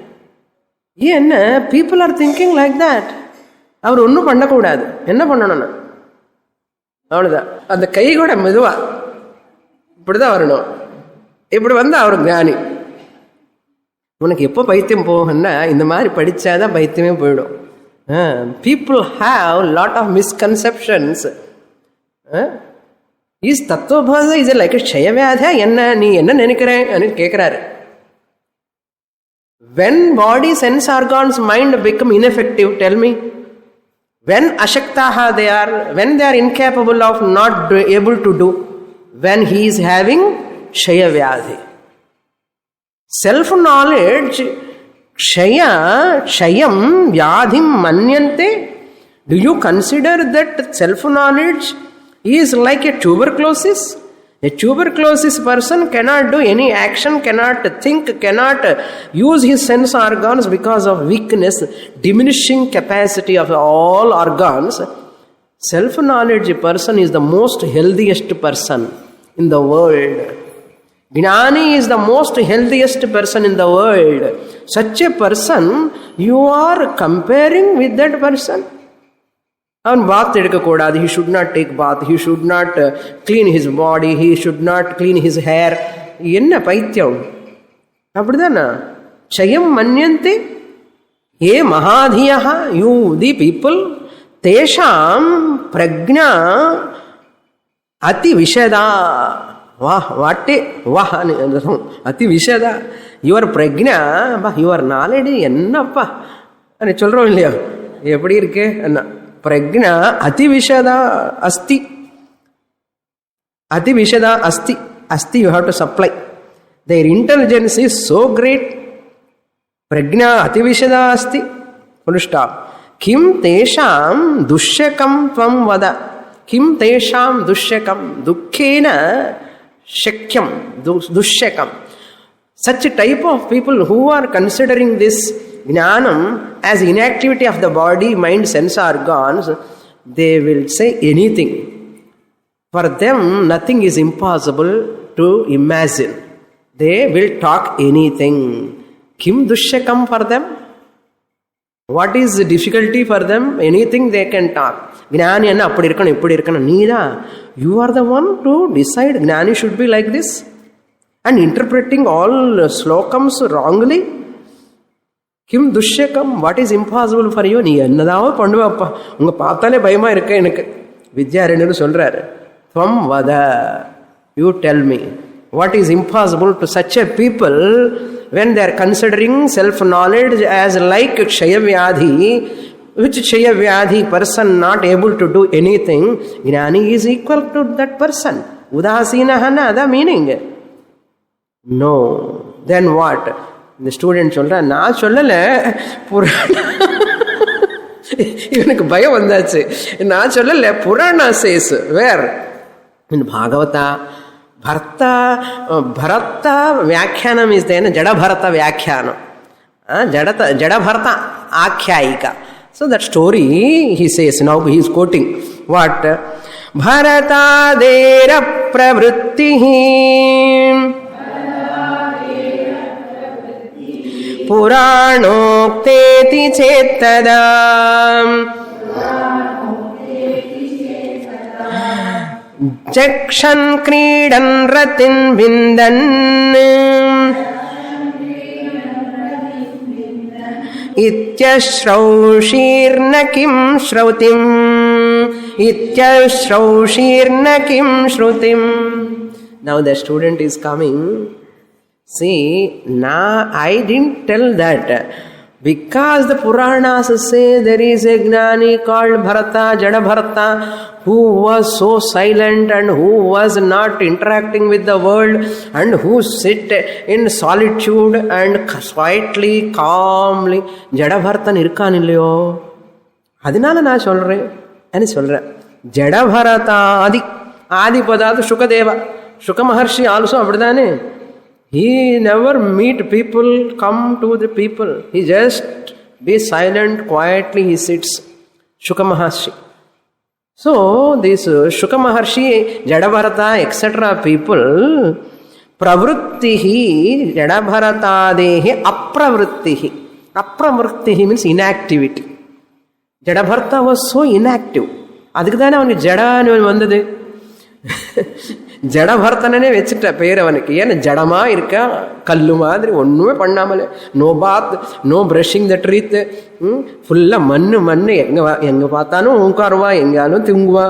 என்ன people are thinking like that. அவர் ஒன்றும் பண்ணக்கூடாது. என்ன பண்ணணும்னா அவ்வளோதான். அந்த கை கூட மெதுவா இப்படிதான் வரணும். இப்படி வந்து அவர் ஞானி. உனக்கு எப்போ பைத்தியம் போகும்னா இந்த மாதிரி படித்தாதான் பைத்தியமே போயிடும். People have lot of misconceptions. Is Tattvabodha இது லைக் க்ஷயவியாதியா என்ன, நீ என்ன நினைக்கிறேன் அப்படின்னு கேட்குறாரு. When body, sense organs, mind become ineffective, tell me. When ashaktaha they are, when they are incapable of not able to do, when he is having kshaya vyadhi. Self-knowledge, kshayam vyadhim manyante. Do you consider that self-knowledge is like a tuberculosis? A tuberculosis person cannot do any action, cannot think, cannot use his sense organs because of weakness, diminishing capacity of all organs. Self-knowledge person is the most healthiest person in the world. Gnani is the most healthiest person in the world. Such a person, you are comparing with that person. அவன் பாத் எடுக்கக்கூடாது. he should not take bath, he should not clean his body, he should not clean his hair. என்ன பைத்தியம்? அப்படிதானா? க்ஷயம் மன்யந்தே ஏ மகாதியா, you the people, தேஷாம் பிரக்ஞா அதி விஷதா. வாஹ் வாட்டே வாஹ் அதி விஷதா. Your Pragya, your knowledge என்னப்பா சொல்றோம் இல்லையா? எப்படி இருக்கு என்ன? Prajna ativishada asti. Ativishada asti. Asti you have to supply. Their intelligence is so great. Prajna ativishada asti. Full stop. Kim tesham dushyakam tvam vada. Kim tesham dushyakam. Dukkhena shakyam. Dushyakam. Such a type of people who are considering this Jnanam as inactivity of the body, mind, sense organs, they will say anything. For them, nothing is impossible to imagine. They will talk anything. Kim dushyakam for them? What is the difficulty for them? Anything they can talk. Gnani enna appadi irukanu, ippadi irukanu. Needa, you are the one to decide Gnani should be like this. and interpreting all slokams wrongly. Kim dushakam, what is impossible for you? நீ என்னதாவது பண்ணுவாப்பா, உங்க பார்த்தாலே பயமா இருக்க எனக்கு. வித்யாரண்யர் சொல்றாரு, tvam vada, you tell me what is impossible to such a people when they are considering self knowledge as like kshaya vyadhi, which kshaya vyadhi person not able to do anything, gnani is equal to that person. Udasinaha na the meaning. No, then what? இந்த student சொல்ற, நான் சொல்லல, புராணா இவனுக்கு பயம் வந்தாச்சு. நான் சொல்லல, Purana says where in Bhagavata. Bharata Vyakhyanam is there, Jada Bharata Vyakhyanam, Jada Bharata Akhyayika. So that story he says, now he is quoting what? Bharata Dera Pravrittihi Puranokti Chetada Jakshan Kridan Ratin Bindan Ityashraushirna Kim Shrutim Ityashraushirna Kim Shrutim. Now the student is coming. See, now I didn't tell that. Because the Puranas say there is a Gnani called Bharata, Jada Bharata, who was so silent and who was not interacting with the world and who sit in solitude and quietly, calmly. Jada Bharata irkan illiyo. Adinala na solre. Ani solre. Jada Bharata Adi Padatu Shukadeva. Shuka Maharshi also abadane. He never meet people, come to the people. He just be silent, quietly he sits. Shuka Maharshi. So, this Shuka Maharshi, Jadabharata, etc. people, pravrittihi, Jadabharatadehi, apravrittihi. Apravrittihi means inactivity. Jadabharata was so inactive. Adhikadana avanu Jada anu vandade. ஜட பரத்தனே வச்சுட்ட பேர் அவனுக்கு. ஏன்னா ஜடமா இருக்கா, கல்லு மாதிரி ஒண்ணுமே பண்ணாமலே, no bath, no brushing the ட்ரீத், ஃபுல்லா மண்ணு மண்ணு, எங்க பார்த்தாலும் உட்காருவா, எங்காலும் தூங்குவா.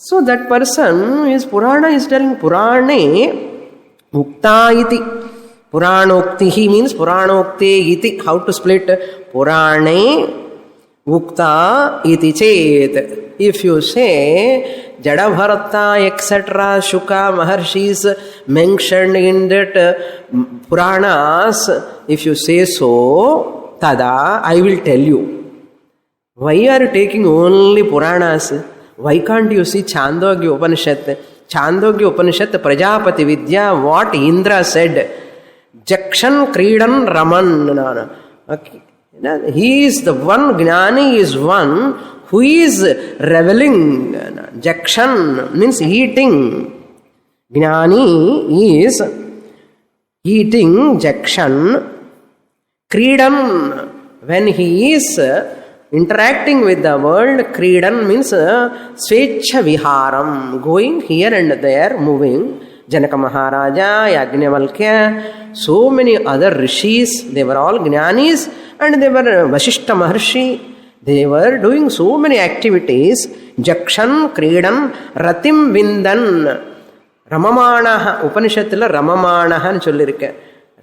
ஸோ தட் பர்சன் இஸ் புராண இஸ் டெல்லிங் புராணே உக்தா இதி. புராணோக்திஹி மீன்ஸ் புராணோக்தே இதி. How to split? புராணே ukta iti chet. If you say Jadabharata etc. Shuka Maharshis mentioned in that Puranas, if you say so, tada I will tell you. Why are you taking only Puranas? Why can't you see Chandogya Upanishad? Chandogya Upanishad Prajapati Vidya, what Indra said, Jakshan Kridan Raman. Okay. He is the one, Gnani is one who is reveling. Jakshan means eating. Gnani is eating, Jakshan. Kridan, when he is interacting with the world, Kridan means Svecha Viharam, going here and there, moving. Janaka Maharaja, Yajnavalkya, so many other rishis, they were all Gnanis, and they were Vasishta Maharshi. They were doing so many activities. Jakshan, Kridan, Ratim Vindan, Ramamanaha, Upanishadilla Ramamanaha nu sollirukku.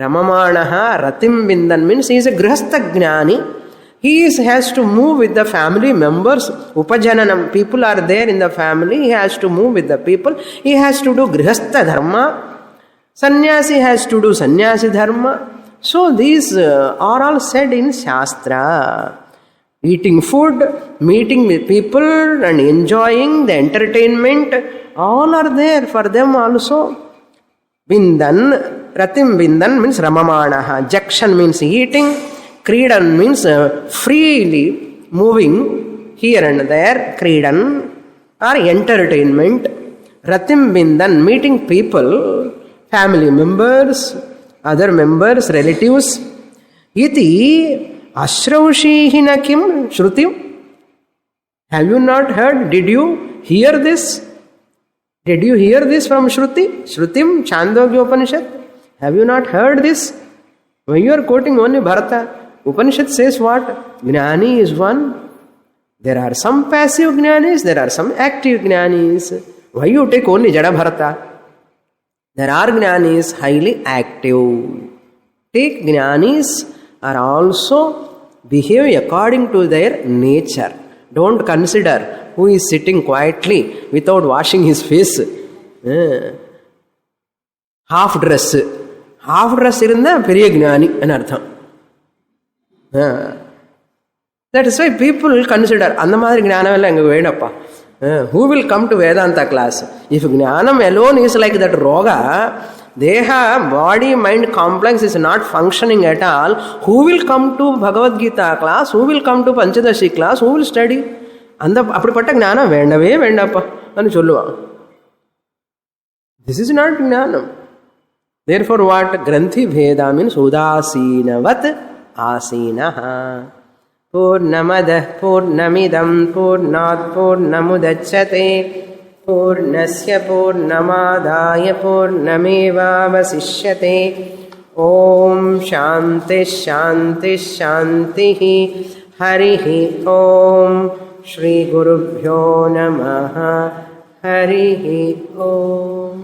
Ramamanaha, Ratim Vindan means he is a Grihastha Gnani. He has to move with the family members. Upajananam, people are there in the family. He has to move with the people. He has to do Grihastha Dharma. Sannyasi has to do Sannyasi Dharma. So these are all said in Shastra. Eating food, meeting with people and enjoying the entertainment, all are there for them also. Vindan, Ratim Vindan means Ramamanaha. Jakshan means eating. Kridan means freely moving here and there. Kridan or entertainment. Ratim Vindan, meeting people, family members, other members, relatives. Iti Ashraushihina Kim Shrutim. Have you not heard? Did you hear this? Did you hear this from Shruti? Shrutim Chandogya Upanishad? Have you not heard this? When you are quoting only Bharata, Upanishad says what? Gnani is one. There are some passive Gnanis, there are some active Gnanis. Why you take only Jada Bharata? There are Gnanis highly active. Take Gnanis are also behave according to their nature. Don't consider who is sitting quietly without washing his face. Half dress. Half dress irundha periya gnani an artham. That is why people consider அந்த மாதிரி ஞானம் எல்லாம் எங்க வேணப்பா. Who will come to Vedanta class? If Jnanam alone is like that roga, Deha, body, mind complex is not functioning at all. Who will come to Bhagavad Gita class? Who will come to Panchadashi class? Who will study? அந்த அப்படிப்பட்ட ஞானம் வேண்டவே வேண்டாப்பா అని சொல்லுவான். This is not Jnanam. Therefore what? Granthi Bheda means Udasinavat Asinaha. Purnamadah Purnamidam Purnat Purnamudachyate Purnasya Purnamadaya Purnamevavasishyate. Om Shanti Shanti Shanti Harihi Om Shri Gurubhyo Namaha Harihi Om.